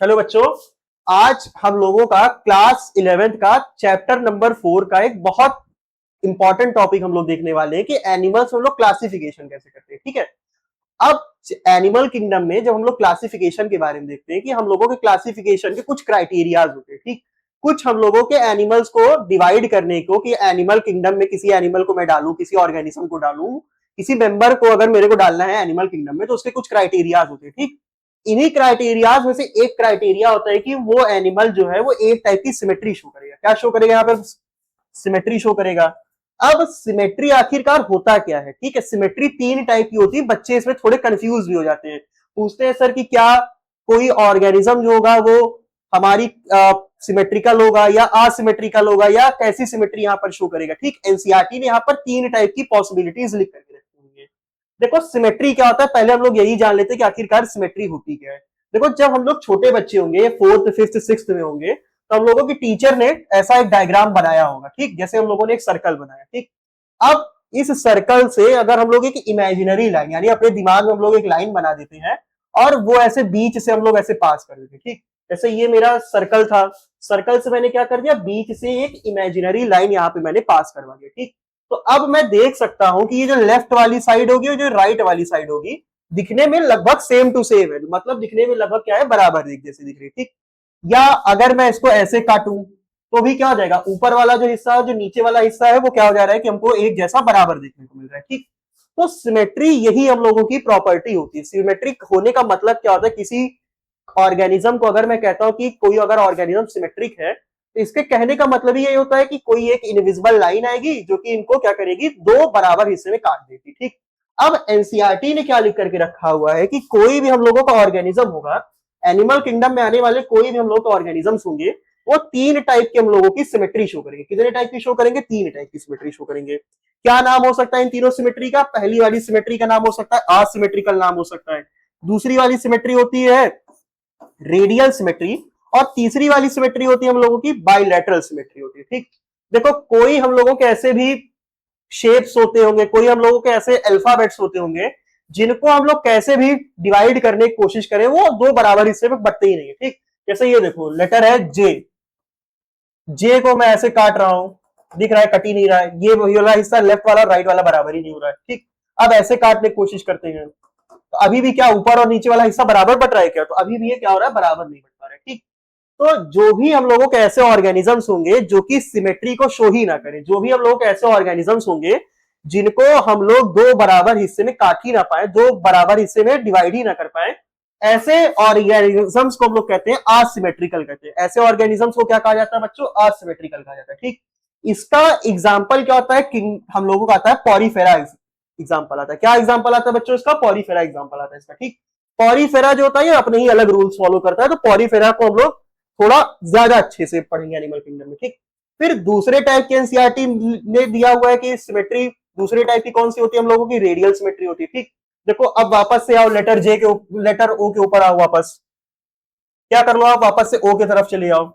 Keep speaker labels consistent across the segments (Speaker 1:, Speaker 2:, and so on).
Speaker 1: Hello बच्चों। आज हम लोगों का क्लास 11th का चैप्टर नंबर 4 का एक बहुत इंपॉर्टेंट टॉपिक हम लोग देखने वाले हैं कि एनिमल्स हम लोग क्लासिफिकेशन कैसे करते हैं। ठीक है। अब एनिमल किंगडम में जब हम लोग क्लासिफिकेशन के बारे में देखते हैं कि हम लोगों के क्लासिफिकेशन के कुछ क्राइटेरियाज होते हैं। ठीक, कुछ हम लोगों के एनिमल्स को डिवाइड करने को कि एनिमल किंगडम में किसी एनिमल को मैं डालूं, किसी ऑर्गेनिज्म को डालूं, किसी मेंबर को अगर मेरे को डालना है एनिमल किंगडम में तो उसके कुछ क्राइटेरियाज होते हैं। ठीक, इन्हीं क्राइटेरियाज में से एक क्राइटेरिया होता है कि वो एनिमल जो है वो एक टाइप की सिमेट्री शो करेगा। क्या शो करेगा? यहाँ पर सिमेट्री शो करेगा। अब सिमेट्री आखिरकार होता क्या है? ठीक है, सिमेट्री तीन टाइप की होती है। बच्चे इसमें थोड़े कंफ्यूज भी हो जाते हैं, पूछते हैं सर कि क्या कोई ऑर्गेनिज्म जो होगा वो हमारी सिमेट्रिकल होगा या असिमेट्रिकल होगा या कैसी सिमेट्री यहाँ पर शो करेगा। ठीक, एनसीईआरटी ने यहाँ पर तीन टाइप की पॉसिबिलिटीज लिख करके रखी हुई है। देखो सिमेट्री क्या होता है, पहले हम लोग यही जान लेते हैं कि आखिरकार सिमेट्री होती क्या है। देखो जब हम लोग छोटे बच्चे होंगे, फोर्थ फिफ्थ सिक्स्थ में होंगे, तो हम लोगों की टीचर ने ऐसा एक डायग्राम बनाया होगा। ठीक, जैसे हम लोगों ने एक सर्कल बनाया। ठीक, अब इस सर्कल से अगर हम लोग एक इमेजिनरी लाइन यानी अपने दिमाग में हम लोग एक लाइन बना देते हैं और वो ऐसे बीच से हम लोग ऐसे पास कर देते हैं। ठीक, जैसे ये मेरा सर्कल था, सर्कल से मैंने क्या कर दिया, बीच से एक इमेजिनरी लाइन यहाँ पे मैंने पास करवा दिया। ठीक, तो अब मैं देख सकता हूं कि ये जो लेफ्ट वाली साइड होगी और जो राइट वाली साइड होगी दिखने में लगभग सेम टू सेम है, मतलब दिखने में लगभग क्या है, बराबर एक जैसे दिख रही है। ठीक, या अगर मैं इसको ऐसे काटूं तो भी क्या हो जाएगा, ऊपर वाला जो हिस्सा है जो नीचे वाला हिस्सा है वो क्या हो जा रहा है कि हमको एक जैसा बराबर देखने को मिल रहा है। ठीक, तो सिमेट्री यही हम लोगों की प्रॉपर्टी होती है। सिमेट्रिक होने का मतलब क्या होता है, किसी ऑर्गेनिज्म को अगर मैं कहता हूं कि कोई अगर ऑर्गेनिज्म सिमेट्रिक है तो इसके कहने का मतलब ही यही होता है कि कोई एक इनविजिबल लाइन आएगी जो कि इनको क्या करेगी, दो बराबर हिस्से में काट देगी। ठीक, अब एनसीईआरटी ने क्या लिख करके रखा हुआ है कि कोई भी हम लोगों का ऑर्गेनिज्म होगा, एनिमल किंगडम में आने वाले कोई भी हम लोग का ऑर्गेनिज्म होंगे, वो तीन टाइप के हम लोगों की सिमेट्री शो करेंगे। कितने टाइप की शो करेंगे? तीन टाइप की सिमेट्री शो करेंगे। क्या नाम हो सकता है इन तीनों सिमेट्री का? पहली वाली सिमेट्री का नाम हो सकता है असिमेट्रिकल नाम हो सकता है, दूसरी वाली सिमेट्री होती है रेडियल सिमेट्री, और तीसरी वाली सिमेट्री होती है हम लोगों की बाइलेटरल सिमेट्री होती है। ठीक, देखो कोई हम लोगों के ऐसे भी शेप्स होते होंगे, कोई हम लोगों के ऐसे अल्फाबेट्स होते होंगे जिनको हम लोग कैसे भी डिवाइड करने की कोशिश करें वो दो बराबर हिस्से में बटते ही नहीं है। ठीक, जैसे ये देखो लेटर है जे, जे को मैं ऐसे काट रहा हूं, दिख रहा है कट ही नहीं रहा है, ये वही वाला हिस्सा लेफ्ट वाला राइट वाला बराबर ही नहीं हो रहा है। ठीक, अब ऐसे काटने की कोशिश करते हैं तो अभी भी क्या ऊपर और नीचे वाला हिस्सा बराबर बट रहा है क्या? तो अभी भी ये क्या हो रहा है, बराबर नहीं बट पा रहा है। ठीक, तो जो भी हम लोगों के ऐसे ऑर्गेनिजम्स होंगे जो कि सिमेट्री को शो ही ना करें, जो भी हम लोग के ऐसे ऑर्गेनिजम्स होंगे जिनको हम लोग दो बराबर हिस्से में काट ही ना पाए, दो बराबर हिस्से में डिवाइड ही ना कर पाए, ऐसे ऑर्गेनिजम्स को हम लोग कहते हैं असिमेट्रिकल कहते हैं। ऐसे ऑर्गेनिजम्स को क्या कहा जाता है बच्चों? असिमेट्रिकल कहा जाता है। ठीक, इसका एग्जाम्पल क्या होता है कि हम लोगों का आता है पॉरीफेरा एग्जाम्पल आता है। क्या एग्जाम्पल आता है बच्चों इसका? पॉरीफेरा एग्जाम्पल आता है इसका। ठीक, पॉरीफेरा जो होता है ये अपने ही अलग रूल्स फॉलो करता है, तो पॉरीफेरा को हम लोग थोड़ा ज्यादा अच्छे से पढ़ेंगे एनिमल किंगडम में। ठीक, फिर दूसरे टाइप के एनसीईआरटी ने दिया हुआ है कि सिमेट्री दूसरे टाइप की कौन सी होती है हम लोगों की? रेडियल सिमेट्री होती है। ठीक, देखो अब वापस से आओ लेटर जे के लेटर ओ के ऊपर आओ, वापस क्या कर लो आप, वापस से ओ की तरफ चले आओ,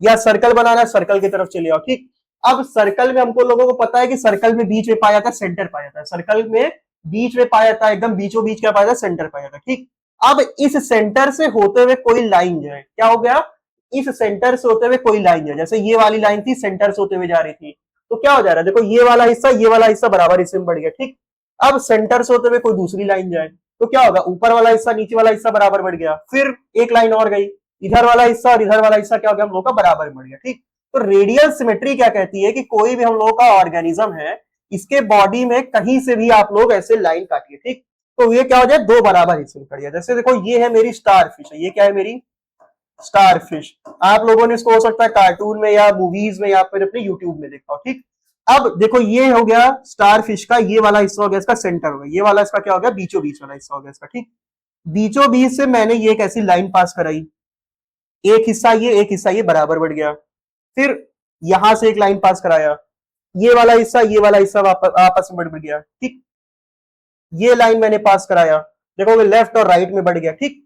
Speaker 1: या सर्कल बनाना है सर्कल की तरफ चले आओ। ठीक, अब सर्कल में हमको लोगों को पता है कि सर्कल में बीच में पाया जाता है, सेंटर पाया जाता है, सर्कल में बीच में पाया जाता है, एकदम बीचों बीच क्या पाया जाता है, सेंटर पाया जाता है। ठीक, अब इस सेंटर से होते हुए कोई लाइन जाए, क्या हो गया, इस सेंटर से होते हुए कोई लाइन जाए, जैसे ये वाली लाइन थी सेंटर से होते हुए जा रही थी, तो क्या हो जा रहा है, देखो ये वाला हिस्सा बराबर हिस्से में बढ़ गया। ठीक, अब सेंटर से होते हुए कोई दूसरी लाइन जाए तो क्या होगा, ऊपर वाला हिस्सा नीचे वाला हिस्सा बराबर बढ़ गया, फिर एक लाइन और गई, इधर वाला हिस्सा और इधर वाला हिस्सा क्या हो गया, हम लोग का बराबर बढ़ गया। ठीक, तो रेडियल सिमेट्री क्या कहती है कि कोई भी हम लोग का ऑर्गेनिज्म है, इसके बॉडी में कहीं से भी आप लोग ऐसे लाइन काटिए। ठीक, तो ये क्या हो जाए, दो बराबर हिस्से में कट गया। जैसे देखो ये है मेरी स्टार फिश है, ये क्या है मेरी स्टार फिश, आप लोगों ने इसको हो सकता है कार्टून में या मूवीज में या फिर अपने यूट्यूब में देखा हो। ठीक, अब देखो ये हो गया स्टार फिश का ये वाला हिस्सा हो गया, इसका सेंटर हो गया, ये वाला इसका क्या हो गया, बीचों बीच वाला हिस्सा हो गया इसका। ठीक, बीचों बीच से मैंने ये एक ऐसी लाइन पास कराई, एक हिस्सा ये एक हिस्सा ये बराबर बढ़ गया, फिर यहां से एक लाइन पास कराया, ये वाला हिस्सा आपस में बढ़ गया। ठीक, ये लाइन मैंने पास कराया, देखोगे लेफ्ट और राइट में बढ़ गया। ठीक,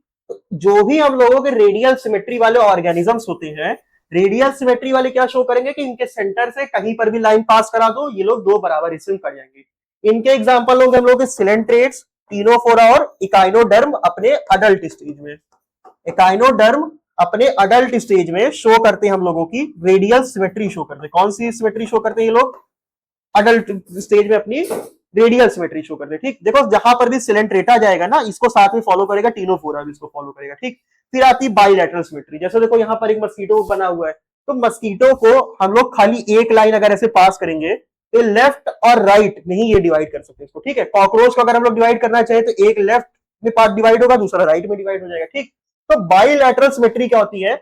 Speaker 1: जो भी हम लोगों के रेडियल सिमेट्री वाले ऑर्गेनिजम्स होते हैं, रेडियल सिमेट्री वाले क्या शो करेंगे कि इनके सेंटर से कहीं पर भी लाइन पास करा दो ये लोग दो बराबर हिस्से में कट जाएंगे। इनके एग्जांपल होंगे हम लोग के सिलेंट्रेट्स, टीनोफोरा और इकाइनोडर्म अपने अडल्ट स्टेज में। एकाइनोडर्म अपने अडल्ट स्टेज में शो करते हैं हम लोगों की रेडियल सिमेट्री शो करते हैं। कौन सी सिमेट्री शो करते हैं ये लोग? अडल्ट स्टेज में अपनी रेडियल सिमेट्री शो करते हैं। ठीक, देखो जहां पर भी सिलेंट्रेटा जाएगा ना, इसको साथ में फॉलो करेगा, टीनोफोरा भी इसको फॉलो करेगा। ठीक, फिर आती है बाइलैटरल सिमेट्री। जैसे देखो यहाँ पर एक मस्कीटो बना हुआ है, तो मस्कीटो को हम लोग खाली एक लाइन अगर ऐसे पास करेंगे तो लेफ्ट और राइट में ही ये डिवाइड कर सकते हैं इसको। ठीक है, कॉकरोच को अगर हम लोग डिवाइड करना चाहे तो एक लेफ्ट में पार्ट डिवाइड होगा, दूसरा राइट में डिवाइड हो जाएगा। ठीक, तो बाइलैटरल सिमेट्री क्या होती है?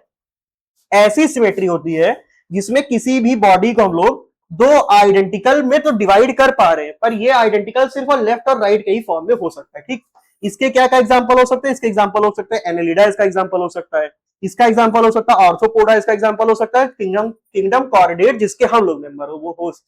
Speaker 1: ऐसी सिमेट्री होती है जिसमें किसी भी बॉडी को हम लोग दो आइडेंटिकल में तो डिवाइड कर पा रहे हैं, पर ये आइडेंटिकल सिर्फ और लेफ्ट और राइट के ही फॉर्म में हो सकता है। ठीक, इसके क्या क्या एग्जांपल हो सकते हैं? इसके एग्जांपल हो सकते हैं एनेलिडा, इसका एग्जांपल हो सकता है, इसका एग्जांपल हो सकता है ऑर्थोपोडा, इसका एग्जांपल हो सकता है किंगडम कॉर्डेट, जिसके हम लोग मेंबर हो वो होस्ट।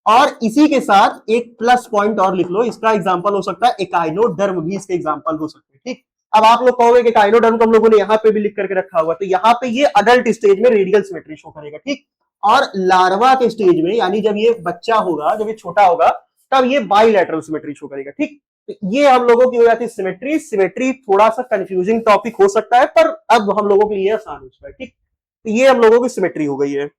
Speaker 1: और इसी के साथ एक प्लस पॉइंट और लिख लो, इसका एग्जांपल हो सकता है एकाइनोडर्म भी इसके एग्जांपल हो सकते हैं। ठीक, अब आप लोग कहोगे कि एकाइनोडर्म को हम लोगों ने यहाँ पे भी लिख करके रखा हुआ, तो यहाँ पे ये अडल्ट स्टेज में रेडियल सिमेट्री शो करेगा। ठीक, और लार्वा के स्टेज में, यानी जब ये बच्चा होगा, जब ये छोटा होगा, तब ये बाइलैटरल सिमेट्री शो करेगा। ठीक, ये हम लोगों की हो जाती है सिमेट्री। सिमेट्री थोड़ा सा कंफ्यूजिंग टॉपिक हो सकता है, पर अब हम लोगों के लिए आसान हो चुका है। ठीक, ये हम लोगों की सिमेट्री हो गई है।